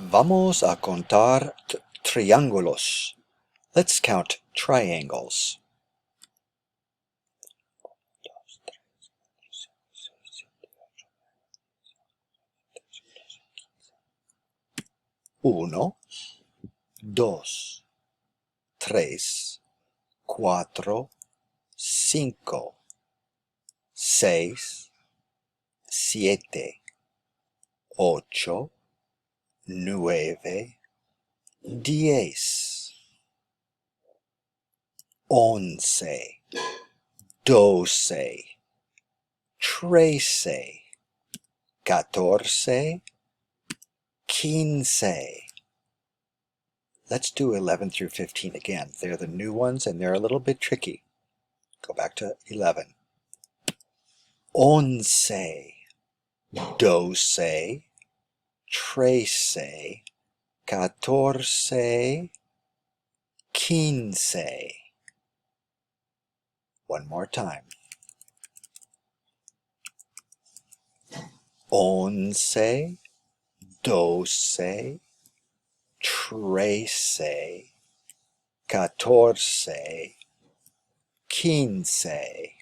Vamos a contar triángulos. Let's count triangles. 1, 2, 3, 4, 5, 6, 7, 8, 9, 10, 11, 12, 13, 14, 15. Let's do 11 through 15 again. They're the new ones and they're a little bit tricky. Go back to 11. 11, 12, 13, 14, 15. One more time. 11, 12, 13, 14, 15.